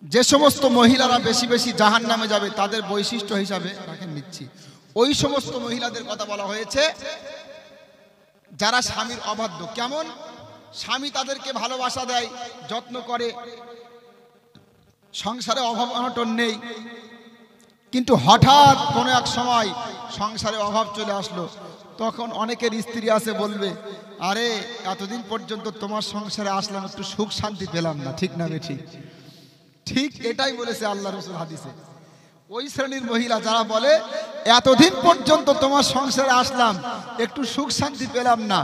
যে সমস্ত মহিলারা বেশি বেশি জাহান্নামে যাবে তাদের বৈশিষ্ট্য হিসাবে রাখেন নিচ্ছি, ওই সমস্ত মহিলাদের কথা বলা হয়েছে যারা স্বামীর অবাধ্য। কেমন? স্বামী তাদেরকে ভালোবাসা দেয়, যত্ন করে, সংসারে অভাব অনটন নেই, কিন্তু হঠাৎ কোনো এক সময় সংসারে অভাব চলে আসলো, তখন অনেকের স্ত্রী আছে বলবে, আরে এতদিন পর্যন্ত তোমার সংসারে আসলাম, একটু সুখ শান্তি পেলাম না। ঠিক না বেঠিক? ঠিক এটাই বলেছে আল্লাহ রাসূল হাদিসে। ওই শ্রেণীর মহিলা যারা বলে এতদিন পর্যন্ত তোমার সংসারে আসলাম, একটু সুখ শান্তি পেলাম না,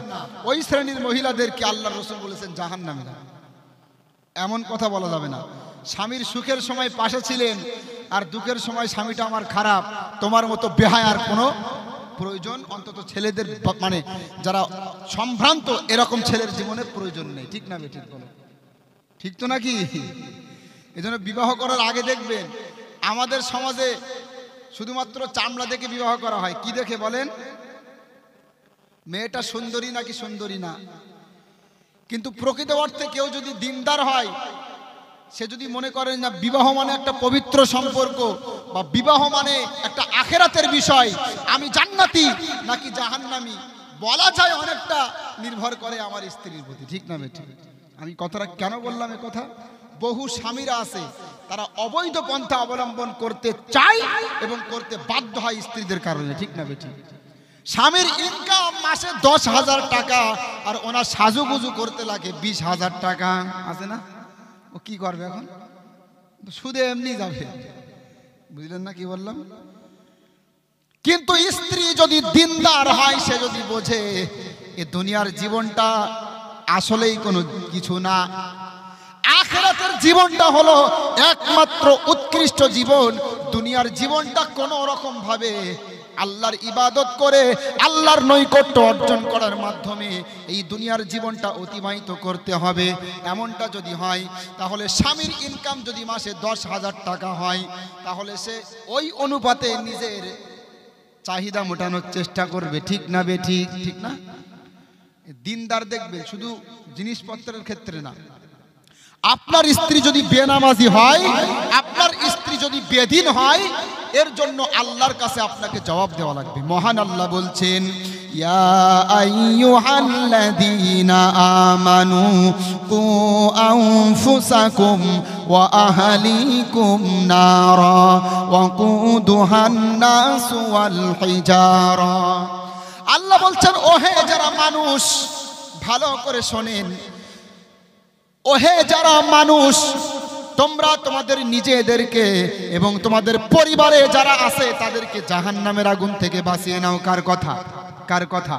ওই শ্রেণীর মহিলাদেরকে আল্লাহ রাসূল বলেছেন জাহান্নামী। এমন কথা বলা যাবে না। স্বামীর সুখের সময় পাশে ছিলেন আর দুঃখের সময় স্বামীটা আমার খারাপ, তোমার মতো বেহায়ার কোনো প্রয়োজন অন্তত ছেলেদের মানে যারা সম্ভ্রান্ত এরকম ছেলের জীবনে প্রয়োজন নেই। ঠিক না বেঠিক বলো? ঠিক তো নাকি? এজন্য বিবাহ করার আগে দেখবেন আমাদের সমাজে শুধুমাত্র চামড়া দেখে বিবাহ করা হয়। কি দেখে বলেন? মেয়েটা সুন্দরী নাকি সুন্দরী না। কিন্তু প্রকৃত অর্থে কেউ যদি দিনদার হয়, সে যদি মনে করেন না বিবাহ মানে একটা পবিত্র সম্পর্ক বা বিবাহ মানে একটা আখেরাতের বিষয়, আমি জান্নাতি নাকি জাহান্নামী বলা যায় অনেকটা নির্ভর করে আমার স্ত্রীর প্রতি। ঠিক না বেঠিক? আমি কথাটা কেন বললাম? এ কথা বহু স্বামীরা আছে তারা অবৈধ পন্থা অবলম্বন করতে চায় এবং করতে বাধ্য হয় স্ত্রীদের কারণে। ঠিক না বেঠিক? স্বামীর ইনকাম মাসে 10,000 টাকা আর ওনার সাজুগুজু করতে লাগে 20,000 টাকা। আছে না? ও কি করবে এখন? শুধু এমনি যাবে। বুঝলেন না কি বললাম? কিন্তু স্ত্রী যদি দিনদার হয়, সে যদি বোঝে এ দুনিয়ার জীবনটা আসলেই কোনো কিছু না, আখিরাতের জীবনটা হলো একমাত্র উৎকৃষ্ট জীবন, দুনিয়ার জীবনটা কোনো রকম ভাবে আল্লাহর ইবাদত করে আল্লাহর নৈকট্য অর্জন করার মাধ্যমে এই দুনিয়ার জীবনটা অতিবাহিত করতে হবে। এমনটা যদি হয়, তাহলে স্বামীর ইনকাম যদি মাসে 10,000 টাকা হয়, তাহলে সে ওই অনুপাতে নিজের চাহিদা মেটানোর চেষ্টা করবে। ঠিক না বেঠিক? ঠিক না? দিনদার দেখবে শুধু জিনিসপত্রের ক্ষেত্রে না। আপনার স্ত্রী যদি বেনামাজি হয়, আপনার স্ত্রী যদি বেদিন হয়, এর জন্য আল্লাহর কাছে আপনাকে জবাব দেওয়া লাগবে। মহান আল্লাহ বলছেন, ইয়া আইয়ুহাল্লাযীনা আমানু কু আনফুসাকুম ওয়া আহলিকুম নারা ওয়া কুদুহান নাস ওয়াল হিজারা। আল্লাহ বলছেন, ওহে যারা মানুষ, ভালো করে শোনেন, ওহে যারা মানুষ, তোমরা তোমাদের নিজেদেরকে এবং তোমাদের পরিবারে যারা আছে তাদেরকে জাহান্নামের আগুন থেকে বাঁচিয়ে নাও। কার কথা? কার কথা?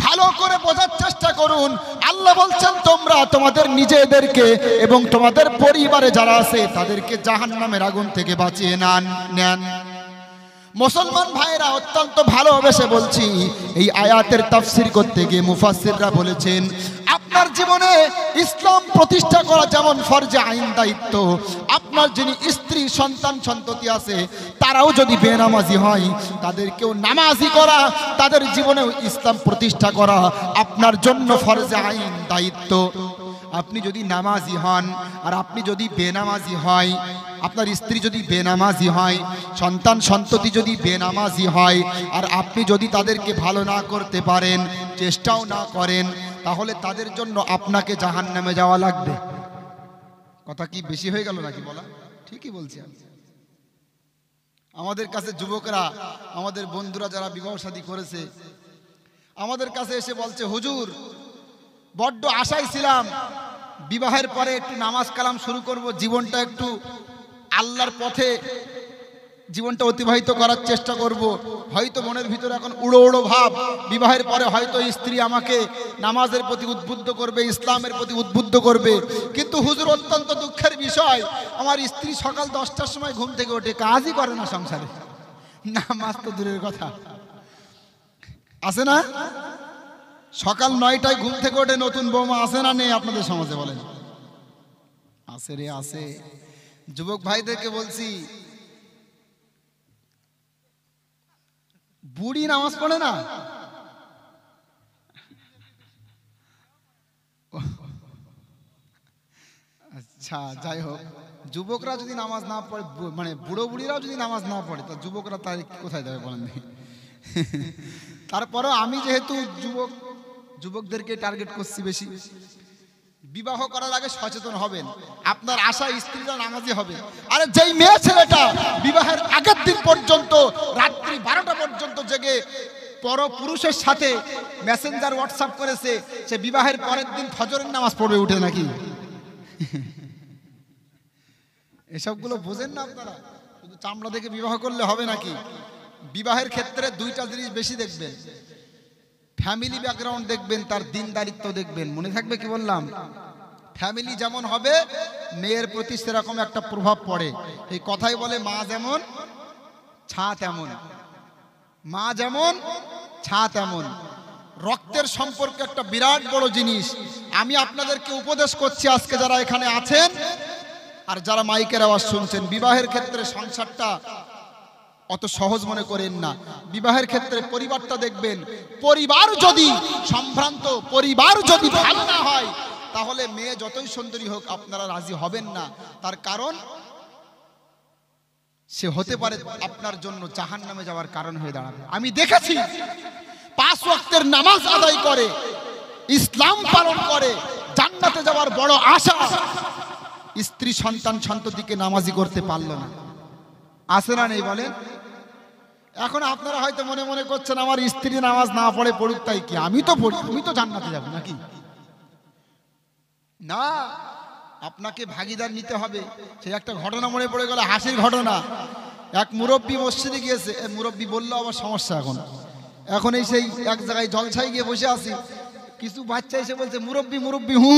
ভালো করে বোঝার চেষ্টা করুন। আল্লাহ বলছেন তোমরা তোমাদের নিজেদেরকে এবং তোমাদের পরিবারে যারা আছে তাদেরকে জাহান্নামের আগুন থেকে বাঁচিয়ে নেন। মুসলমান ভাইরা অত্যন্ত ভালোবেসে বলছি, এই আয়াতের তাফসীর করতে গিয়ে মুফাসসিররা বলেছেন, আপনার জীবনে ইসলাম প্রতিষ্ঠা করা যেমন ফরজে আইন দায়িত্ব, আপনার যিনি স্ত্রী সন্তান সন্ততি আছে তারাও যদি বেনামাজি হয়, তাদেরকেও নামাজি করা, তাদের জীবনেও ইসলাম প্রতিষ্ঠা করা আপনার জন্য ফরজে আইন দায়িত্ব। আপনি যদি নামাজি হন আর আপনি যদি বেনামাজি হয়, আপনার স্ত্রী যদি বেনামাজি হয়, সন্তান সন্ততি যদি বেনামাজি হয়, আর আপনি যদি তাদেরকে ভালো না করতে পারেন, চেষ্টাও না করেন, তাহলে তাদের জন্য আপনাকে জাহান্নামে যাওয়া লাগবে। কথা কি বেশি হয়ে গেল নাকি বলা? ঠিকই বলছি আমি। আমাদের কাছে যুবকরা, আমাদের বন্ধুরা যারা বিবাহ শাদী করেছে, আমাদের কাছে এসে বলছে, হুজুর বড্ড আশায় ছিলাম বিবাহের পরে একটু নামাজ কালাম শুরু করব, জীবনটা একটু আল্লাহর পথে জীবনটা অতিবাহিত করার চেষ্টা করব। হয়তো মনের ভিতরে এখন উড়ো উড়ো ভাব, বিবাহের পরে হয়তো স্ত্রী আমাকে নামাজের প্রতি উদ্বুদ্ধ করবে, ইসলামের প্রতি উদ্বুদ্ধ করবে। কিন্তু হুজুর অত্যন্ত দুঃখের বিষয়, আমার স্ত্রী সকাল 10টার সময় ঘুম থেকে ওঠে, কাজই করে না সংসারে, নামাজ তো দূরের কথা। আছে না? সকাল 9টায় ঘুম থেকে ওঠে নতুন বৌমা, আছে না নেই আপনাদের সমাজে? বলেন। আছে রে, আছে। যুবক ভাইদেরকে বলছি, বুড়ি নামাজ পড়ে না, আচ্ছা, যাই হোক, যুবকরা যদি নামাজ না পড়ে, মানে বুড়ো বুড়িরাও যদি নামাজ না পড়ে, তা যুবকরা তার কোথায় যাবে বলেন দেখি? তারপরেও আমি যেহেতু যুবকদেরকে টার্গেট করছি বেশি, বিবাহ করার আগে সচেতন হবেন। আপনার আশা স্ত্রীরা নামাজি হবে। আরে যেই মেয়ে ছেলেটা বিবাহের আগের দিন পর্যন্ত রাত্রি 12টা পর্যন্ত জেগে পরপুরুষের সাথে মেসেঞ্জার হোয়াটসঅ্যাপ করেছে, সে বিবাহের পরের দিন ফজরের নামাজ পড়বে উঠে নাকি? এসবগুলো বোঝেন না আপনারা? শুধু চামড়া দেখে বিবাহ করলে হবে নাকি? বিবাহের ক্ষেত্রে দুইটা জিনিস বেশি দেখবেন, ফ্যামিলি ব্যাকগ্রাউন্ড দেখবেন, তার দিনদারিত্ব দেখবেন। মনে থাকবে কি বললাম? ফ্যামিলি যেমন হবে মেয়ের প্রতি সেরকম একটা প্রভাব পড়ে। এই কথাই বলে মা যেমন ছা তেমন, মা যেমন ছা তেমন। রক্তের সম্পর্ক একটা বিরাট বড় জিনিস। আমি আপনাদেরকে উপদেশ করছি আজকে যারা এখানে আছেন আর যারা মাইকের আওয়াজ শুনছেন, বিবাহের ক্ষেত্রে সংসারটা অত সহজ মনে করেন না। বিবাহের ক্ষেত্রে পরিবারটা দেখবেন, পরিবার যদি সম্ভ্রান্ত, পরিবার যদি ভালো না হয়, তাহলে মেয়ে যতই সুন্দরী হোক আপনারা রাজি হবেন না। তার কারণ সে হতে পারে আপনার জন্য জাহান্নামে যাওয়ার কারণ হয়ে দাঁড়াবে। আমি দেখেছি 5 ওয়াক্তের নামাজ আদায় করে, ইসলাম পালন করে, জান্নাতে যাওয়ার বড় আশা, স্ত্রী সন্তান সন্ততিকে নামাজি করতে পারলো না। আছে না নেই বলেন? এখন আপনারা হয়তো মনে মনে করছেন আমার স্ত্রী নামাজ না পড়ে পড়ুক তাই কি, আমি তো পড়ি, আমি তো জান্নাতে যাব নাকি? না, আপনাকে ভাগিদার নিতে হবে। সেই একটা ঘটনা মনে পড়ে গেল, হাসির ঘটনা। এক মুরব্বী মসজিদে গিয়েছে, মুরব্বী বললো আবার সমস্যা এখন এই সেই এক জায়গায় জলছাই গিয়ে বসে আছি, কিছু বাচ্চা এসে বলছে মুরব্বী মুরব্বী হু,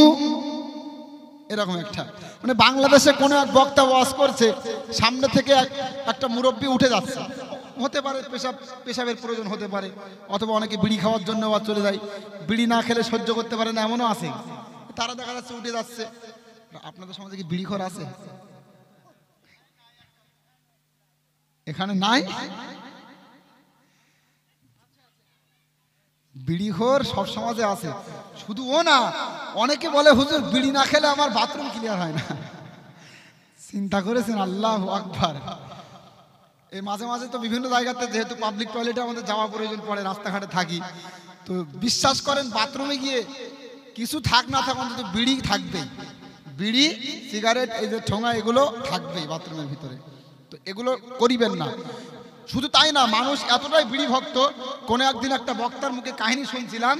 এরকম একটা, মানে বাংলাদেশে কোনো এক বক্তা ওয়াজ করছে, সামনে থেকে একটা মুরব্বী উঠে যাচ্ছে, হতে পারে পেশাবের প্রয়োজন হতে পারে, অথবা অনেকে বিড়ি খাওয়ার জন্য আবার চলে যায়, বিড়ি না খেলে সহ্য করতে পারে না, এমনও আছে। তারা দেখা যাচ্ছে উঠে যাচ্ছে। আপনাদের সমাজে কি বিড়িখোর আছে? এখানে নাই? বিড়িখোর সব সমাজে আছে, শুধু ও না, অনেকে বলে হুজুর বিড়ি না খেলে আমার বাথরুম ক্লিয়ার হয় না। চিন্তা করেছেন? আল্লাহু আকবার। এই মাঝে মাঝে তো বিভিন্ন জায়গাতে যেহেতু পাবলিক টয়লেটে আমাদের যাওয়া প্রয়োজন পড়ে, রাস্তাঘাটে থাকি, তো বিশ্বাস করেন বাথরুমে গিয়ে কিছু থাক না থাক অন্তত বিড়ি থাকবেই, বিড়ি সিগারেট এই যে ঠোঙা এগুলো থাকবেই বাথরুমের ভিতরে। তো এগুলো করিবেন না। শুধু তাই না, মানুষ এতটাই বিড়ি ভক্ত, কোন একদিন একটা বক্তার মুখে কাহিনী শুনছিলাম,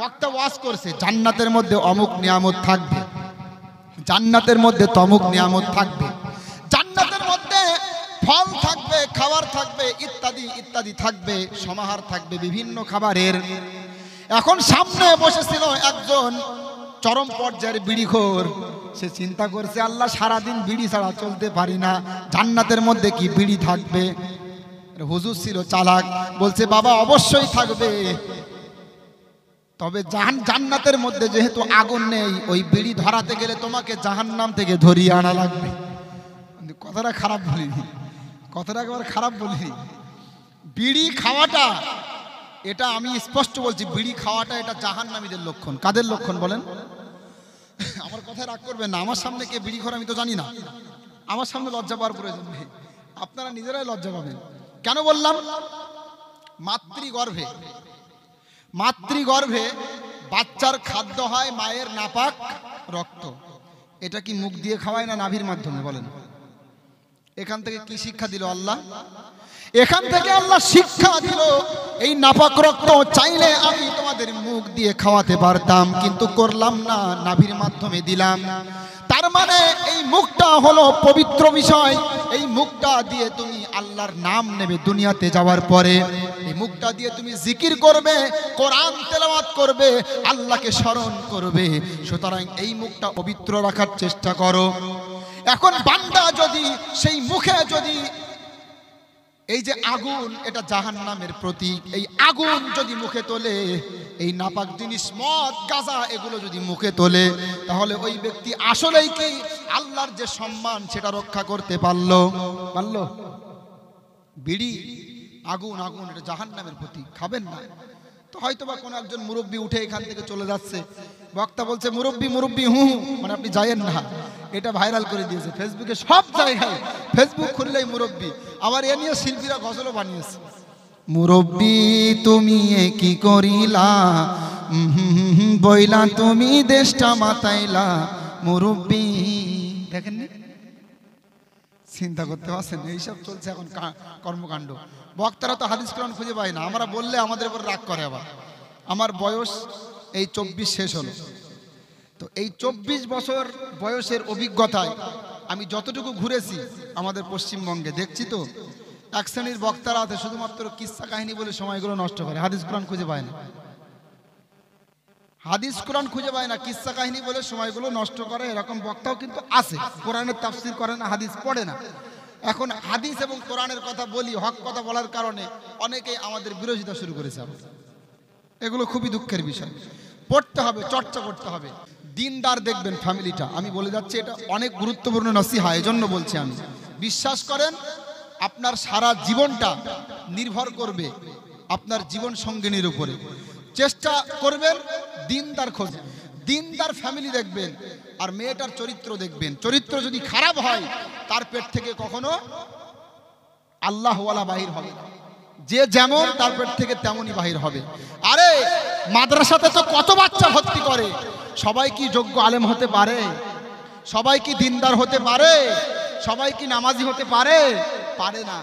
বক্তা ওয়াজ করছে জান্নাতের মধ্যে অমুক নিয়ামত থাকবে, জান্নাতের মধ্যে তমুক নিয়ামত থাকবে, জান্নাতের মধ্যে ফল থাকবে, খাবার থাকবে, ইত্যাদি ইত্যাদি থাকবে, সমাহার থাকবে বিভিন্ন খাবারের। এখন সামনে বসেছিল একজন চরম পর্যায়ের বিড়িখোর, সে চিন্তা করছে আল্লাহ সারাদিন বিড়ি ছাড়া চলতে পারি না, জান্নাতের মধ্যে কি বিড়ি থাকবে? হুজুর ছিল চালাক, বলছে বাবা অবশ্যই থাকবে, তবে জান্নাতের মধ্যে যেহেতু আগুন নেই, ওই বিড়ি ধরাতে গেলে তোমাকে জাহান্নাম থেকে ধরিয়ে আনা লাগবে। কথাটা খারাপ বলিনি, কথাটা একবার খারাপ বলিনি। বিড়ি খাওয়াটা, এটা আমি স্পষ্ট বলছি, বিড়ি খাওয়াটা এটা জাহান্নামীদের লক্ষণ। কাদের লক্ষণ বলেন? আমার কথায় রাগ করবেন না, আমার সামনে কে বিড়ি খোর আমি তো জানি না, আমার সামনে লজ্জা পাওয়ার প্রয়োজন নেই, আপনারা নিজেরাই লজ্জা পাবেন। কেন বললাম? মাতৃগর্ভে, মাতৃগর্ভে বাচ্চার খাদ্য হয় মায়ের নাপাক রক্ত। এটা কি মুখ দিয়ে খাওয়ায় না নাভির মাধ্যমে বলেন? এখান থেকে কি শিক্ষা দিল আল্লাহ? এখান থেকে আল্লাহ শিক্ষা দিল, এই নাপাক রক্ত চাইলে আমি তোমাদের মুখ দিয়ে খাওয়াতে পারতাম, কিন্তু করলাম না, নাভির মাধ্যমে দিলাম। তার মানে এই মুখটা হলো পবিত্র বিষয়, এই মুখটা দিয়ে তুমি আল্লাহর নাম নেবে দুনিয়াতে যাওয়ার পরে, এই মুখটা দিয়ে তুমি জিকির করবে, কোরআন তেলাওয়াত করবে, আল্লাহকে স্মরণ করবে। সুতরাং এই মুখটা পবিত্র রাখার চেষ্টা করো। এখন বান্দা যদি সেই মুখে যদি এই যে আগুন, এটা জাহান্নামের প্রতীক, এই আগুন যদি মুখে তোলে, এই নাপাক জিনিস মদ গাঁজা এগুলো যদি মুখে তোলে, তাহলে ওই ব্যক্তি আসলেই কি আল্লাহর যে সম্মান সেটা রক্ষা করতে পারলো? বিড়ি আগুন, আগুন এটা জাহান্নামের প্রতীক, খাবেন না। তো হয়তো বা কোনো একজন মুরব্বী উঠে এখান থেকে চলে যাচ্ছে, বক্তা বলছে মুরব্বী মুরব্বী হু, মানে আপনি যায়েন না, এটা ভাইরাল করে দিয়েছে ফেসবুকে, সব জায়গায় ফেসবুক খুললেই মুরব্বী। আবার এ নিয়ে শিল্পীরা গজলও বানিয়েছে, মুরব্বী তুমি কি করিলা, বইলা তুমি দেশটা মাতাইলা মুরব্বী। দেখেননি? চিন্তা করতে পারছেন? এইসব চলছে এখন কর্মকাণ্ড। বক্তারা তো হাদিস কোরআন খুঁজে পায় না, আমরা বললে আমাদের উপর রাগ করে। আবার আমার বয়স এই 24 শেষ হলো, তো এই 24 বছর বয়সের অভিজ্ঞতায় আমি যতটুকু ঘুরেছি আমাদের পশ্চিমবঙ্গে দেখছি, তো এক শ্রেণীর বক্তারা আছে শুধুমাত্র কিস্সা কাহিনী বলে সময়গুলো নষ্ট করে, হাদিস কোরআন খুঁজে পায় না। হাদিস কোরআন খুঁজে পায় না, কিস্সা কাহিনী বলে সময়গুলো নষ্ট করে, এরকম বক্তাও কিন্তু আছে। কোরআনের তাফসীর করে না, হাদিস পড়ে না। এখন হাদিস এবং কোরআনের কথা বলি, হক কথা বলার কারণে অনেকেই আমাদের বিরোধিতা শুরু করেছে। এগুলো খুবই দুঃখের বিষয়। পড়তে হবে, চর্চা করতে হবে। দিনদার দেখবেন ফ্যামিলিটা, আমি বলে যাচ্ছি এটা অনেক গুরুত্বপূর্ণ নসিহা, এজন্য বলছি আমি। বিশ্বাস করেন আপনার সারা জীবনটা নির্ভর করবে আপনার জীবন সঙ্গিনীর উপরে। চেষ্টা করবেন দিনদার খোঁজে, দিনদার ফ্যামিলি দেখবেন, আর মেয়েটার চরিত্র দেখবেন। চরিত্র যদি খারাপ হয় তার পেট থেকে কখনো আল্লাহওয়ালা বাহির হবে না। যে যেমন তার পেট থেকে তেমনই বাহির হবে। আরে মাদ্রাসাতে তো কত বাচ্চা ভর্তি করে, সবাই কি যোগ্য আলেম হতে পারে? সবাই কি দিনদার হতে পারে? সবাই কি নামাজি হতে পারে? পারে না।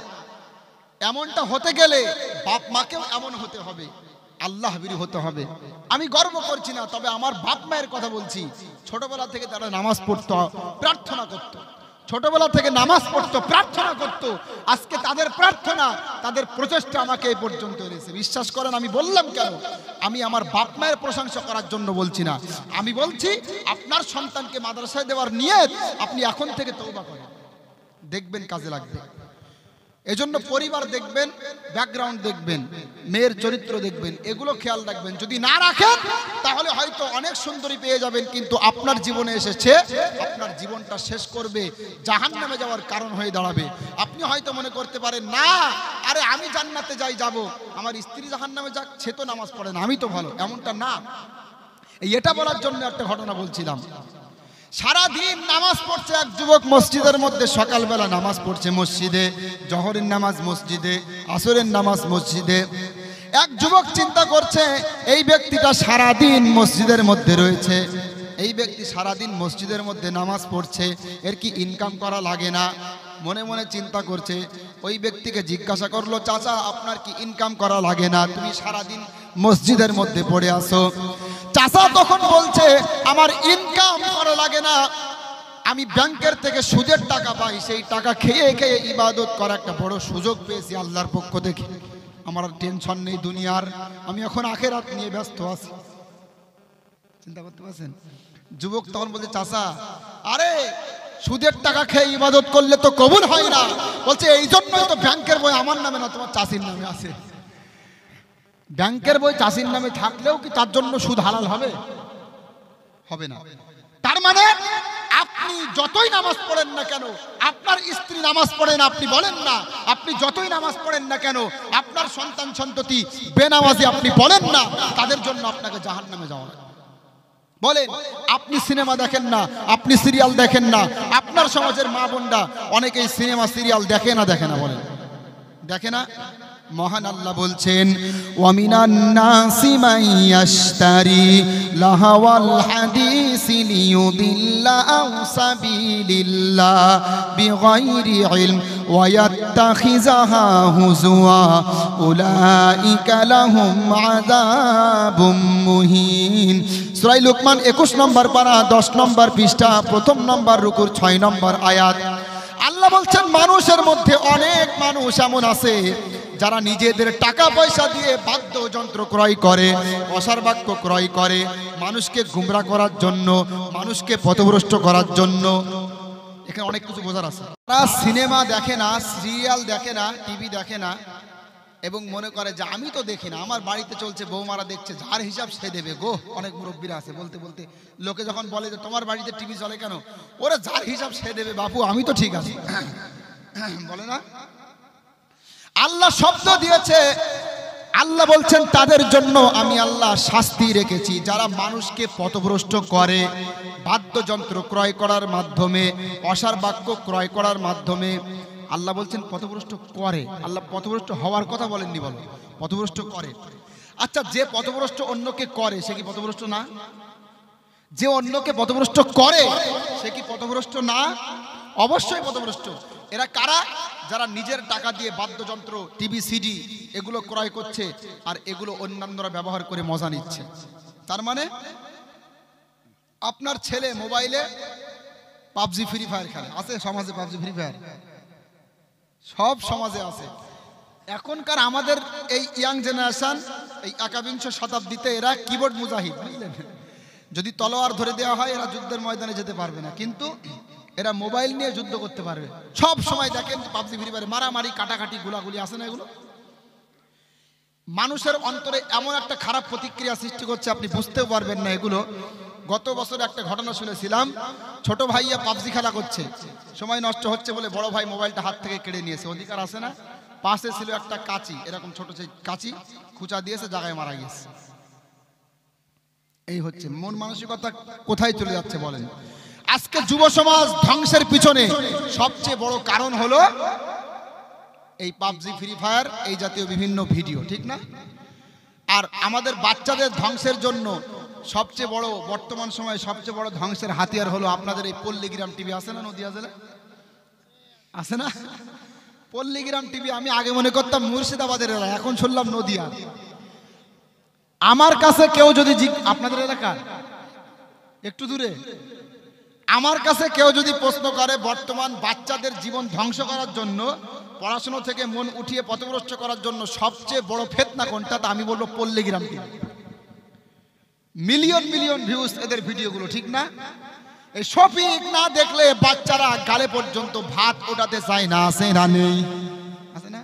এমনটা হতে গেলে বাপ মাকেও এমন হতে হবে, আল্লাহ বিরু হতে হবে। আমি গর্ব করছি না, তবে আমার বাপ মায়ের কথা বলছি। ছোটবেলা থেকে তারা নামাজ পড়তো, প্রার্থনা করতো, ছোটবেলা থেকে নামাজ পড়তো, প্রার্থনা করতো। আজকে তাদের প্রার্থনা, তাদের প্রচেষ্টা আমাকে এই পর্যন্ত এনেছে। বিশ্বাস করেন, আমি বললাম কেন, আমি আমার বাপ মায়ের প্রশংসা করার জন্য বলছি না। আমি বলছি আপনার সন্তানকে মাদ্রাসায় দেওয়ার নিয়ত আপনি এখন থেকে তওবা করেন, দেখবেন কাজে লাগবে। এজন্য পরিবার দেখবেন, ব্যাকগ্রাউন্ড দেখবেন, মেয়ের চরিত্র দেখবেন, এগুলো খেয়াল রাখবেন। যদি না রাখেন তাহলে হয়তো অনেক সুন্দরী পেয়ে যাবেন, কিন্তু আপনার জীবনে এসেছে আপনার জীবনটা শেষ করবে, জাহান্নামে যাওয়ার কারণ হয়ে দাঁড়াবে। আপনি হয়তো মনে করতে পারেন না, আরে আমি জান্নাতে যাই, যাব, আমার স্ত্রী জাহান্নামে যাক, সে তো নামাজ পড়ে না, আমি তো ভালো। এমনটা না। এটা বলার জন্য একটা ঘটনা বলছিলাম। সারা দিন নামাজ পড়ছে এক যুবক মসজিদের মধ্যে, সকালবেলা নামাজ পড়ছে মসজিদে, জোহরের নামাজ মসজিদে, আসরের নামাজ মসজিদে। এক যুবক চিন্তা করছে এই ব্যক্তিটা সারা দিন মসজিদের মধ্যে রয়েছে, এই ব্যক্তি সারা দিন মসজিদের মধ্যে নামাজ পড়ছে, এর কি ইনকাম করা লাগে না? মনে মনে চিন্তা করছে। ওই ব্যক্তিকে জিজ্ঞাসা করলো, চাচা আপনার কি ইনকাম করা লাগে না? তুমি সারা দিন মসজিদের মধ্যে পড়ে আসো। চাচা তখন বলছে, আমার ইনকাম করা লাগে না, আমি ব্যাংকের থেকে সুদের টাকা পাই, সেই টাকা খেয়ে খেয়ে ইবাদত করা একটা বড় সুযোগ পেয়েছি আল্লাহর পক্ষ থেকে। আমার টেনশন নেই দুনিয়ার, আমি এখন আখিরাত নিয়ে ব্যস্ত আছি। চিন্তা করতে পারছেন? যুবক তখন বলছে, চাচা আরে সুদের টাকা খেয়ে ইবাদত করলে তো কবুল হয় না। বলছে এই জন্যই তো ব্যাংকের বই আমার নামে না, তোমার চাষির নামে আছে। ব্যাংকের বই চাষির নামে থাকলেও কি তার জন্য সুদ হালাল হবে? হবে না। তার মানে আপনি যতই নামাজ পড়েন না কেন, আপনার স্ত্রী নামাজ পড়েন আপনি বলেন না, আপনি যতই নামাজ পড়েন না কেন, আপনার সন্তান সন্ততি বেনামাজি আপনি বলেন না, তাদের জন্য আপনাকে জাহান্নামে যাওয়া লাগে। বলেন, আপনি সিনেমা দেখেন না, আপনি সিরিয়াল দেখেন না, আপনার সমাজের মা বোনরা অনেকেই সিনেমা সিরিয়াল দেখে না, দেখে না, বলেন দেখে না? মহান আল্লাহ বলছেন, ওয়ামিনান নাসি মাইয়াশতারি লাহাওয়াল হাদিসি লিয়ুদিল্লা আন সাবিলিল্লাহ বিগাইরি ইলম ওয়া ইয়াত্তাখিযাহা হুজুয়া উলাইকা লাহুম আযাবুম মুহিন। সূরা লুকমান 21 নম্বর পারা 10 নম্বর পৃষ্ঠা, প্রথম নম্বর রুকুর 6 নম্বর আয়াত। আল্লাহ বলছেন, মানুষের মধ্যে অনেক মানুষ এমন আছে যারা নিজেদের টাকা পয়সা দিয়ে বাদ্যযন্ত্র ক্রয় করে, অসার বাক্য ক্রয় করে, মানুষকে গুমরা করার জন্য, মানুষকে পথভ্রষ্ট করার জন্য। এখানে অনেক কিছু বোঝার আছে। তারা সিনেমা দেখে না, সিরিয়াল দেখে না, টিভি দেখে না, এবং মনে করে যে আমি তো দেখি না, আমার বাড়িতে চলছে, বৌমারা দেখছে, যার হিসাব সে দেবে গো। অনেক মুরব্বীরা আছে, বলতে বলতে লোকে যখন বলে যে তোমার বাড়িতে টিভি চলে কেন, ওরা যার হিসাব সে দেবে বাপু, আমি তো ঠিক আছি বলে না। আল্লাহ শব্দ দিয়েছে আল্লাহ বলছেন তাদের জন্য আমি আল্লাহ শাস্তি রেখেছি যারা মানুষকে পথভ্রষ্ট করে, বাদ্যযন্ত্র ক্রয় করার মাধ্যমে, অসার বাক্য ক্রয় করার মাধ্যমে। আল্লাহ বলছেন পথভ্রষ্ট করে, আল্লাহ পথভ্রষ্ট হওয়ার কথা বলেননি, বলো পথভ্রষ্ট করে। আচ্ছা, যে পথভ্রষ্ট অন্যকে করে সে কি পথভ্রষ্ট না? যে অন্যকে পথভ্রষ্ট করে সে কি পথভ্রষ্ট না? অবশ্যই পথভ্রষ্ট। এরা কারা? যারা নিজের টাকা দিয়ে বাদ্যযন্ত্র, টিভি, সিডি এগুলো ক্রয় করছে আর এগুলো অন্যান্যরা ব্যবহার করে মজা নিচ্ছে। তার মানে আপনার ছেলে মোবাইলে পাবজি, ফ্রি ফায়ার খেলে, আছে সমাজে পাবজি, ফ্রি ফায়ার সব সমাজে আছে। এখনকার আমাদের এই ইয়াং জেনারেশন, এই একাবিংশ শতাব্দীতে এরা কিবোর্ড মুজাহিদ, বুঝলেন? যদি তলোয়ার ধরে দেওয়া হয় এরা যুদ্ধের ময়দানে যেতে পারবে না, কিন্তু এরা মোবাইল নিয়ে যুদ্ধ করতে পারবে। সব সময় দেখেন পাবজি, ফ্রি ফায়ার, মারামারি, কাটাকাটি, গুলাগুলি আছে না? এগুলো মানুষের অন্তরে এমন একটা খারাপ প্রতিক্রিয়া সৃষ্টি করছে আপনি বুঝতেও পারবেন না। এগুলো গত বছর একটা ঘটনা শুনেছিলাম, ছোট ভাইয়া পাবজি খেলা করছে, সময় নষ্ট হচ্ছে বলে বড় ভাই মোবাইলটা হাত থেকে কেড়ে নিয়েছে। অধিকার আছে না? পাশে ছিল একটা কাঁচি, এরকম ছোট কাঁচি, খুঁচা দিয়েছে, জায়গায় মারা গেছে। এই হচ্ছে মন মানসিকতা, কোথায় চলে যাচ্ছে বলেন? আজকে যুব সমাজ ধ্বংসের পিছনে সবচেয়ে বড় কারণ হলো এই পাবজি, ফ্রি ফায়ার, এই জাতীয় বিভিন্ন ভিডিও, ঠিক না? আর আমাদের বাচ্চাদের ধ্বংসের জন্য সবচেয়ে বড়, বর্তমান সময়ে সবচেয়ে বড় ধ্বংসের হাতিয়ার হলো আপনাদের এই পল্লীগ্রাম টিভি। আছে না? নদিয়া জেলা আছে না পল্লীগ্রাম টিভি? আমি আগে মনে করতাম মুর্শিদাবাদের এলাকা, এখন শুনলাম নদিয়া। আমার কাছে কেউ যদি আপনাদের এলাকার একটু দূরে, আমার কাছে কেউ যদি প্রশ্ন করে বর্তমান বাচ্চাদের জীবন ধ্বংস করার জন্য, পড়াশোনা থেকে মন উঠিয়ে পথভ্রষ্ট করার জন্য সবচেয়ে বড় ফেতনা কোনটা, তা আমি বলবো পল্লীগ্রাম টিভি। মিলিয়ন মিলিয়ন ভিউজ এদের ভিডিওগুলো, ঠিক না? এই শফিক না দেখলে বাচ্চারা গালে পর্যন্ত ভাত ওঠাতে চায় না। আছে না? নেই? আছে না?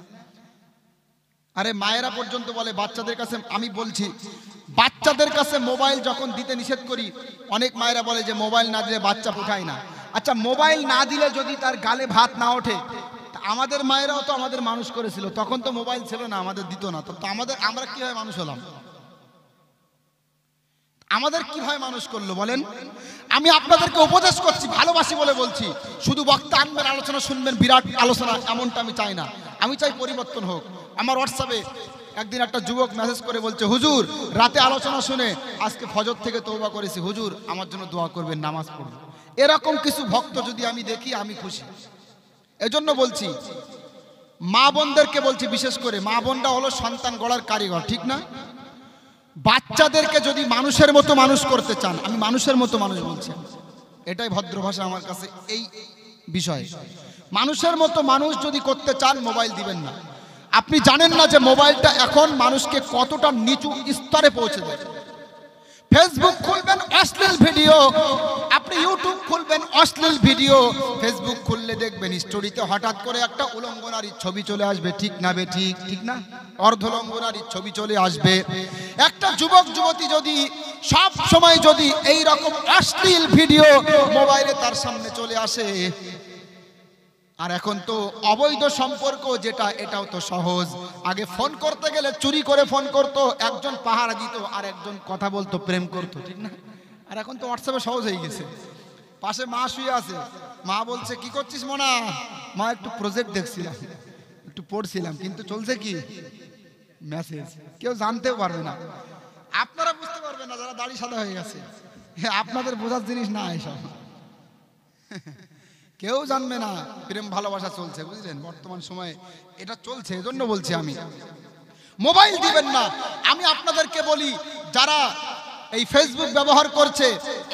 আরে মায়েরা পর্যন্ত বলে বাচ্চাদের কাছে, আমি বলছি বাচ্চাদের কাছে মোবাইল যখন দিতে নিষেধ করি, অনেক মায়েরা বলে যে মোবাইল না দিলে বাচ্চা উঠায় না। আচ্ছা, মোবাইল না দিলে যদি তার গালে ভাত না ওঠে, আমাদের মায়েরাও তো আমাদের মানুষ করেছিল, তখন তো মোবাইল ছিল না, আমাদের দিত না, তো আমরা কিভাবে মানুষ হলাম? আমাদের কিভাবে মানুষ করলো বলেন? আমি আপনাদেরকে উপদেশ করছি, ভালোবাসি বলে বলছি। শুধু বক্তা আনবেন, আলোচনা শুনবেন, বিরাট আলোচনা, এমনটা আমি চাই না। আমি চাই পরিবর্তন হোক। আমার হোয়াটসঅ্যাপে একদিন একটা যুবক মেসেজ করে বলছে, হুজুর রাতে আলোচনা শুনে আজকে ফজর থেকে তওবা করেছি, হুজুর আমার জন্য দোয়া করবেন, নামাজ পড়ব। এরকম কিছু ভক্ত যদি আমি দেখি আমি খুশি। এজন্য বলছি, মা বোনদেরকে বলছি, বিশেষ করে মা বোনরা হলো সন্তান গড়ার কারিগর, ঠিক না? বাচ্চাদেরকে যদি মানুষের মতো মানুষ করতে চান, আমি মানুষের মতো মানুষ বলছি, এটাই ভদ্র ভাষা আমার কাছে। এই বিষয়ে মানুষের মতো মানুষ যদি করতে চান, মোবাইল দিবেন না। আপনি জানেন না যে মোবাইলটা এখন মানুষকে কতটা নিচু স্তরে পৌঁছে দেয়। ফেসবুক খুলবেন অশ্লীল ভিডিও, আপনি ইউটিউব খুলবেন অশ্লীল ভিডিও, ফেসবুক খুললে দেখবেন স্টোরিতে হঠাৎ করে একটা উলঙ্গনারীর ছবি চলে আসবে, ঠিক না বে ঠিক? ঠিক না? অর্ধলঙ্গনারীর ছবি চলে আসবে। একটা যুবক যুবতী যদি সব সময় যদি এই রকম অশ্লীল ভিডিও মোবাইলে তার সামনে চলে আসে, আর এখন তো অবৈধ সম্পর্ক যেটা, এটাও তো সহজ। আগে ফোন করতে গেলে চুরি করে ফোন করতো, একজন পাহারা দিত আর একজন কথা বলতো, প্রেম করতো, ঠিক না? আর এখন তো হোয়াটসঅ্যাপে সহজ হয়ে গেছে। পাশে মা শুয়ে আছে, মা বলছে কি করছিস মোনা? মা একটু প্রজেক্ট দেখছিলাম, একটু পড়ছিলাম, কিন্তু চলছে কি মেসেজ, কেউ জানতেও পারবে না। আপনারা বুঝতে পারবেন না যারা দাড়ি সাদা হয়ে গেছে, আপনাদের বোঝার জিনিস না এসব, কেউ জানবে না। প্রেম ভালোবাসা চলছে, বুঝলেন? বর্তমান সময়ে এটা চলছে, এজন্য বলছি আমি মোবাইল দিবেন না। আমি আপনাদেরকে বলি, যারা এই ফেসবুক ব্যবহার করছে,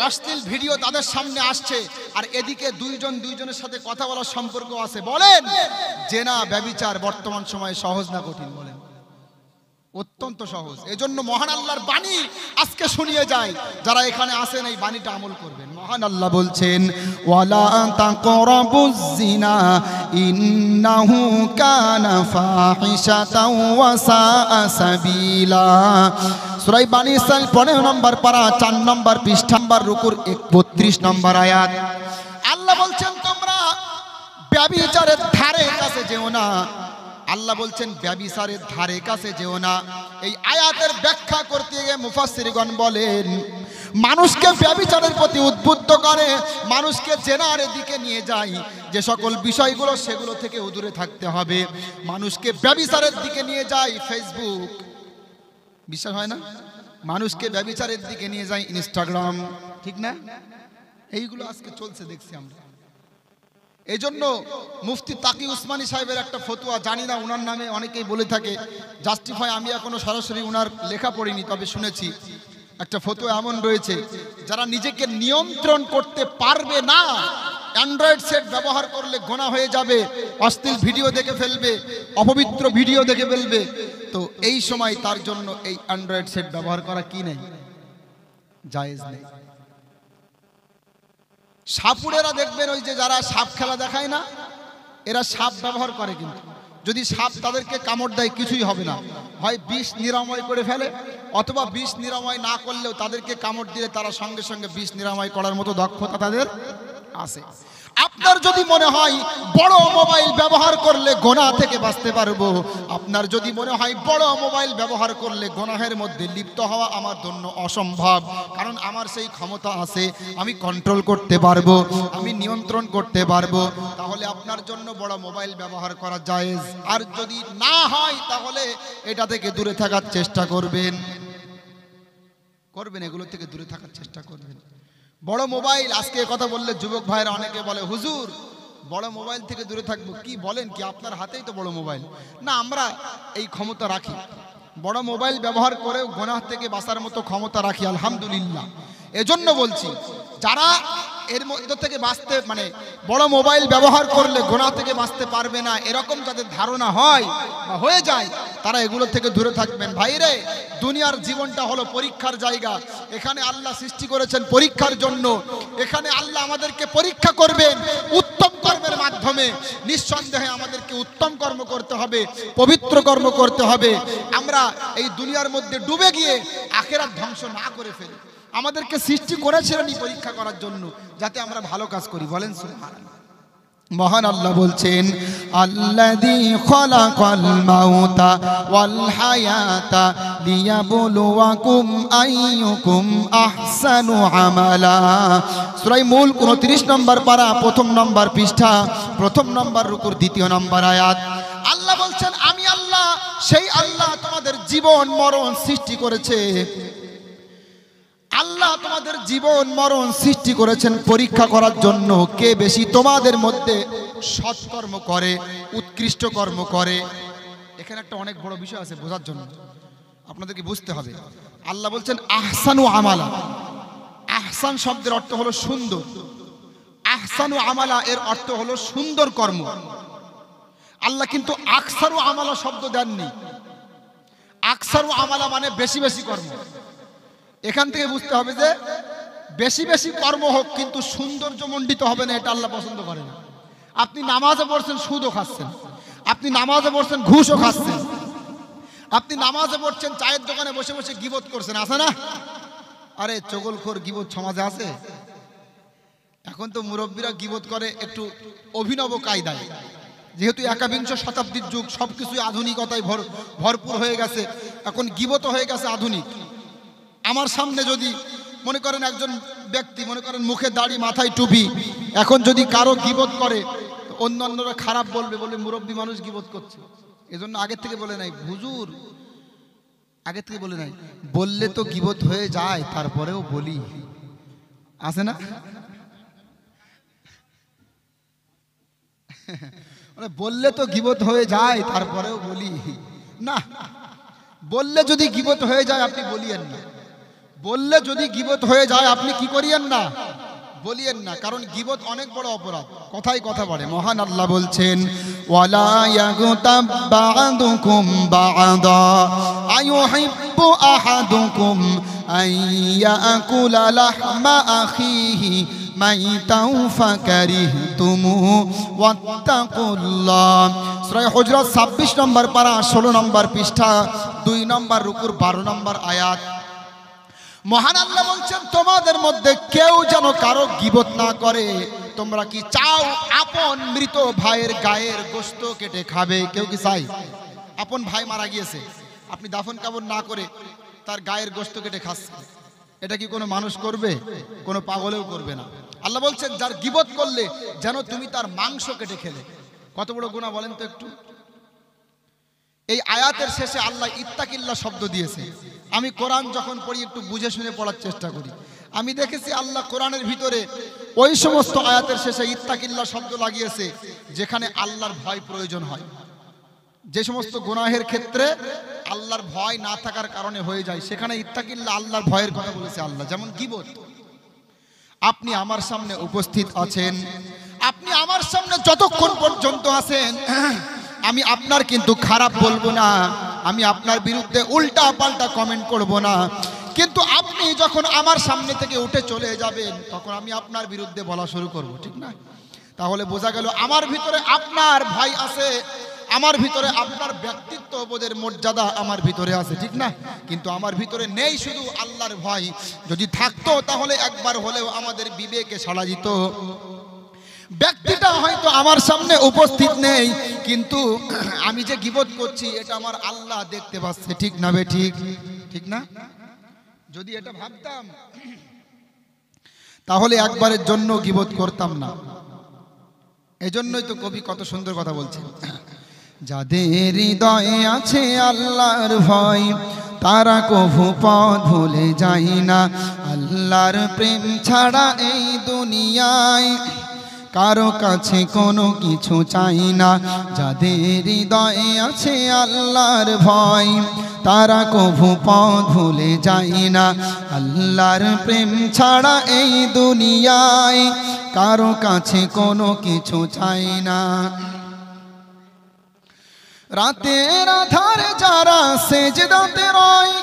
অশ্লীল ভিডিও তাদের সামনে আসছে, আর এদিকে দুইজনের সাথে কথা বলার সম্পর্ক আছে, বলেন জেনা ব্যভিচার বর্তমান সময়ে সহজ না কঠিন? বলেন অত্যন্ত সহজ। এজন্য মহান আল্লাহর বাণী আজকে শুনিয়ে যায়, যারা এখানে আসেন এই বাণীটা আমল করবেন। মহান আল্লাহ বলছেন, ওয়ালা তাকরাবুজ জিনা ইন্নাহু কানা ফাহিশাতাও ওয়া সাআ সাবিলা। সূরা বানী ইসরাঈল 15 নম্বর পারা 4 নম্বর পৃষ্ঠা নম্বর রুকুর 32 নম্বর আয়াত। আল্লাহ বলছেন, তোমরা ব্যভিচারের ধারে কাছে যেও না। আল্লাহ বলছেন ব্যভিচারের ধারে কাছে যেও না। এই আয়াতের ব্যাখ্যা করতে গিয়ে মুফাসসিরগণ বলেন, মানুষকে ব্যভিচারের প্রতি উদ্বুদ্ধ করে, মানুষকে জেনার দিকে নিয়ে যায় যে সকল বিষয়গুলো, সেগুলো থেকে দূরে থাকতে হবে। মানুষকে ব্যভিচারের দিকে নিয়ে যায় ফেসবুক, বিশ্বাস হয় না? মানুষকে ব্যভিচারের দিকে নিয়ে যায় ইনস্টাগ্রাম, ঠিক না? এইগুলো আজকে চলছে দেখছি আমরা। এই জন্য মুফতি তাকি উসমানী সাহেবের একটা ফতোয়া, জানি না ওনার নামে অনেকেই বলে থাকে জাস্টিফাই, আমি এখনো সরাসরি ওনার লেখা পড়িনি, তবে শুনেছি একটা ফতোয়া এমন রয়েছে, যারা নিজেকে নিয়ন্ত্রণ করতে পারবে না, অ্যান্ড্রয়েড সেট ব্যবহার করলে গোনা হয়ে যাবে, অশ্লীল ভিডিও দেখে ফেলবে, অপবিত্র ভিডিও দেখে ফেলবে, তো এই সময় তার জন্য এই অ্যান্ড্রয়েড সেট ব্যবহার করা কি নেই, জায়েজ নেই। সাপুড়েরা দেখবেন, ওই যে যারা সাপ খেলা দেখায় না, এরা সাপ ব্যবহার করে, কিন্তু যদি সাপ তাদেরকে কামড় দেয় কিছুই হবে না, হয় বিষ নিরাময় করে ফেলে, অথবা বিষ নিরাময় না করলেও তাদেরকে কামড় দিলে তারা সঙ্গে সঙ্গে বিষ নিরাময় করার মতো দক্ষতা তাদের আছে। আপনার যদি মনে হয় বড় মোবাইল ব্যবহার করলে গোনা থেকে বাঁচতে পারবো, আপনার যদি মনে হয় বড় মোবাইল ব্যবহার করলে গোনাহের মধ্যে লিপ্ত হওয়া আমার জন্য অসম্ভব, কারণ আমার সেই ক্ষমতা আছে, আমি কন্ট্রোল করতে পারবো, আমি নিয়ন্ত্রণ করতে পারবো, তাহলে আপনার জন্য বড় মোবাইল ব্যবহার করা জায়েজ। আর যদি না হয় তাহলে এটা থেকে দূরে থাকার চেষ্টা করবেন, এগুলো থেকে দূরে থাকার চেষ্টা করবেন। বড় মোবাইল, আজকে কথা বললে যুবক ভাইরা অনেকে বলে হুজুর বড় মোবাইল থেকে দূরে থাকবো, কি বলেন কি, আপনার হাতেই তো বড় মোবাইল। না, আমরা এই ক্ষমতা রাখি, বড় মোবাইল ব্যবহার করেও গুনাহ থেকে বাঁচার মতো ক্ষমতা রাখি, আলহামদুলিল্লাহ। এজন্য বলছি, যারা এর মধ্যে থেকে বাঁচতে, মানে বড় মোবাইল ব্যবহার করলে গুনাহ থেকে বাঁচতে পারবে না, এরকম যাদের ধারণা হয় বা হয়ে যায়, তারা এগুলো থেকে দূরে থাকবেন। ভাইরে, দুনিয়ার জীবনটা হলো পরীক্ষার জায়গা, এখানে আল্লাহ সৃষ্টি করেছেন পরীক্ষার জন্য, এখানে আল্লাহ আমাদেরকে পরীক্ষা করবেন উত্তম কর্মের মাধ্যমে। নিঃসন্দেহে আমাদেরকে উত্তম কর্ম করতে হবে, পবিত্র কর্ম করতে হবে। আমরা এই দুনিয়ার মধ্যে ডুবে গিয়ে আখিরাত ধ্বংস না করে ফেলি। আমাদেরকে সৃষ্টি করেছিলেন পরীক্ষা করার জন্য, যাতে আমরা ভালো কাজ করি। বলেন সুবহানাল্লাহ। মহান আল্লাহ বলছেন, আল্লাযী খালাকাল মাউতা ওয়াল হায়াতা লিয়াবলুয়াকুম আইয়ুকুম আহসানু আমালা। সূরা মুলক 29 নম্বর পারা, 1 নম্বর পৃষ্ঠা, 1 নম্বর রুকুর 2 নম্বর আয়াত। আল্লাহ বলছেন, আমি আল্লাহ, সেই আল্লাহ তোমাদের জীবন মরণ সৃষ্টি করেছে। আল্লাহ তোমাদের জীবন মরণ সৃষ্টি করেছেন পরীক্ষা করার জন্য, কে বেশি তোমাদের মধ্যে সৎকর্ম করে, উৎকৃষ্ট কর্ম করে। এখানে একটা অনেক বড় বিষয় আছে বোঝার জন্য, আপনাদেরকে বুঝতে হবে। আল্লাহ বলছেন আহসানু আমালা। আহসান শব্দের অর্থ হলো সুন্দর, আহসানু আমালা এর অর্থ হলো সুন্দর কর্ম। আল্লাহ কিন্তু আকসারু আমালা শব্দ দেননি। আকসারু আমালা মানে বেশি বেশি কর্ম। এখান থেকে বুঝতে হবে যে বেশি বেশি কর্ম হোক, কিন্তু সৌন্দর্যমণ্ডিত হবে না, এটা আল্লাহ পছন্দ করে না। আপনি নামাজে পড়ছেন, সুদও খাচ্ছেন, আপনি নামাজে পড়ছেন, ঘুষও খাচ্ছেন, আপনি নামাজে পড়ছেন, চায়ের দোকানে বসে বসে গীবত করছেন, আছে না? আরে চগলখোর গীবত সমাজে আছে। এখন তো মুরব্বীরা গীবত করে একটু অভিনব কায়দায়, যেহেতু 21 শতাব্দীর যুগ, সবকিছু আধুনিকতায় ভরপুর হয়ে গেছে, এখন গীবত হয়ে গেছে আধুনিক। আমার সামনে যদি মনে করেন একজন ব্যক্তি, মনে করেন মুখে দাড়ি, মাথায় টুপি, এখন যদি কারো গীবত করে, অন্যান্যরা খারাপ বলবে, বলবে মুরব্বী মানুষ গীবত করছে। এজন্য আগে থেকে বলে নাই হুজুর, আগে থেকে বলে নাই, বললে তো গীবত হয়ে যায়, তারপরেও বলি, আছে না? বললে তো গীবত হয়ে যায়, তারপরেও বলি না। বললে যদি গীবত হয়ে যায় আপনি বলিয়েন না, বললে যদি গীবত হয়ে যায় আপনি কি করিয়েন না, বলিয়েন না, কারণ গীবত অনেক বড় অপরাধ, কথাই কথা বলে। মহান আল্লাহ বলছেন, ওয়ালা ইয়াগতাব বা'দুকুম বা'দা আইয়ুহিব্বু আহাদুকুম আইয়াকুলা লাহমা আখিহি মাইতাও ফাকারিহতুমু ওয়াত্তাকুল্লাহ। সূরা হুজরাত 26 নম্বর পারা, 16 নম্বর পৃষ্ঠা, 2 নম্বর রুকুর 12 নম্বর আয়াত। মহান আল্লাহ বলছেন, তোমাদের মধ্যে কেউ যেন কারো গীবত না করে, তোমরা কি চাও আপন মৃত ভাইয়ের গায়ের গোশত কেটে খাবে? কেউ কি চাই? আপন ভাই মারা গিয়েছে, আপনি দাফন কাফন না করে তার গায়ের গোশত কেটে খাচ্ছেন, এটা কি কোনো মানুষ করবে? কোনো পাগলেও করবে না। আল্লাহ বলছেন যার গীবত করলে যেন তুমি তার মাংস কেটে খেলে। কত বড় গুনাহ বলেন তো একটু। এই আয়াতের শেষে আল্লাহ ইত্তাকিল্লাহ শব্দ দিয়েছে। আমি কোরআন যখন পড়ি একটু বুঝে শুনে পড়ার চেষ্টা করি। আমি দেখেছি আল্লাহ কোরআনের ভিতরে ওই সমস্ত আয়াতের শেষে ইত্তাকিল্লাহ শব্দ লাগিয়েছে যেখানে আল্লাহর ভয় প্রয়োজন হয়। যে সমস্ত গুনাহের ক্ষেত্রে আল্লাহর ভয় না থাকার কারণে হয়ে যায়, সেখানে ইত্তাকিল্লাহ আল্লাহর ভয়ের কথা বলেছে আল্লাহ। যেমন গীবত। আপনি আমার সামনে উপস্থিত আছেন, আপনি আমার সামনে যতক্ষণ পর্যন্ত আছেন আমি আপনার কিন্তু খারাপ বলবো না, আমি আপনার বিরুদ্ধে উল্টা পাল্টা কমেন্ট করব না, কিন্তু আপনি যখন আমার সামনে থেকে উঠে চলে যাবেন তখন আমি আপনার বিরুদ্ধে বলা শুরু করব, ঠিক না? তাহলে বোঝা গেল আমার ভিতরে আপনার ভয় আছে, আমার ভিতরে আপনার ব্যক্তিত্ব বোধের মর্যাদা আমার ভিতরে আছে, ঠিক না? কিন্তু আমার ভিতরে নেই শুধু আল্লাহর ভয়। যদি থাকতো তাহলে একবার হলেও আমাদের বিবেকে সাড়া দিত। ব্যক্তিটা হয়তো আমার সামনে উপস্থিত নেই, কিন্তু আমি যে গীবত করছি এটা আমার আল্লাহ দেখতে পাচ্ছে, ঠিক না বে ঠিক? ঠিক না? যদি এটা ভাবতাম তাহলে একবারের জন্য গীবত করতাম না। এজন্যই তো কবি কত সুন্দর কথা বলছেন, যাদের হৃদয়ে আছে আল্লাহর ভয় তারা কভু পথ ভুলে যায় না। আল্লাহর প্রেম ছাড়া এই দুনিয়ায় কারো কাছে কোনো কিছু চাই না। যাদের হৃদয়ে আছে আল্লাহর ভয় তারা কভু পথ ভুলে যায় না। আল্লাহর প্রেম ছাড়া এই দুনিয়ায় কারো কাছে কোনো কিছু চাই না। রাতের আধারে যারা সেজদাতে রয়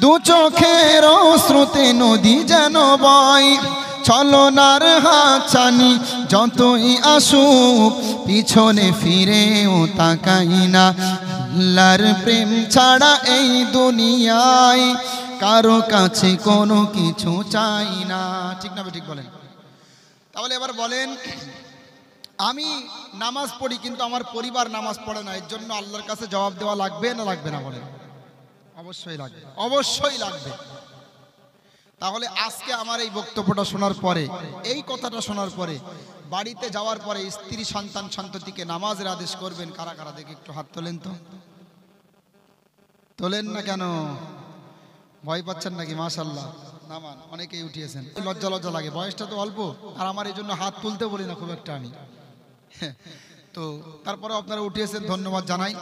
দু চোখের স্রোতে নদী যেন বয়। ছলনার হাতছানি যতই আসুক পিছনে ফিরেও তাকাই না। আল্লাহর প্রেম ছাড়া এই দুনিয়ায় কারো কাছে কোনো কিছু চাই না, ঠিক না? ঠিক বলেন। তাহলে এবার বলেন, আমি নামাজ পড়ি কিন্তু আমার পরিবার নামাজ পড়ে না, এর জন্য আল্লাহর কাছে জবাব দেওয়া লাগবে না লাগবে না? বলেন। অবশ্যই লাগবে, অবশ্যই লাগবে। তাহলে আজকে আমার এই বক্তব্যটা শোনার পরে, এই কথাটা শোনার পরে বাড়িতে যাওয়ার পরে স্ত্রী সন্তান সন্ততিকে নামাজের আদেশ করবেন কারা কারা? দেখে একটু হাত তোলেন তো। তোলেন না কেন? ভয় পাচ্ছেন নাকি? মাশাআল্লাহ, নামান। অনেকেই উঠিয়েছেন। লজ্জা লজ্জা লাগে, বয়সটা তো অল্প, আর আমার এই জন্য হাত তুলতে বলি না খুব একটা আমি। তো তারপরে আপনারা উঠিয়েছেন, ধন্যবাদ জানাই।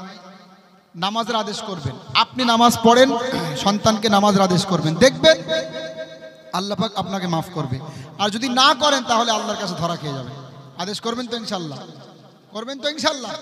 নামাজের আদেশ করবেন, আপনি নামাজ পড়েন, সন্তানকে নামাজের আদেশ করবেন, দেখবেন আল্লাহ পাক আপনাকে মাফ করবে। আর যদি না করেন তাহলে আল্লাহর কাছে ধরা খেয়ে যাবে। আদেশ করবেন তো ইনশাআল্লাহ? করবেন তো ইনশাআল্লাহ?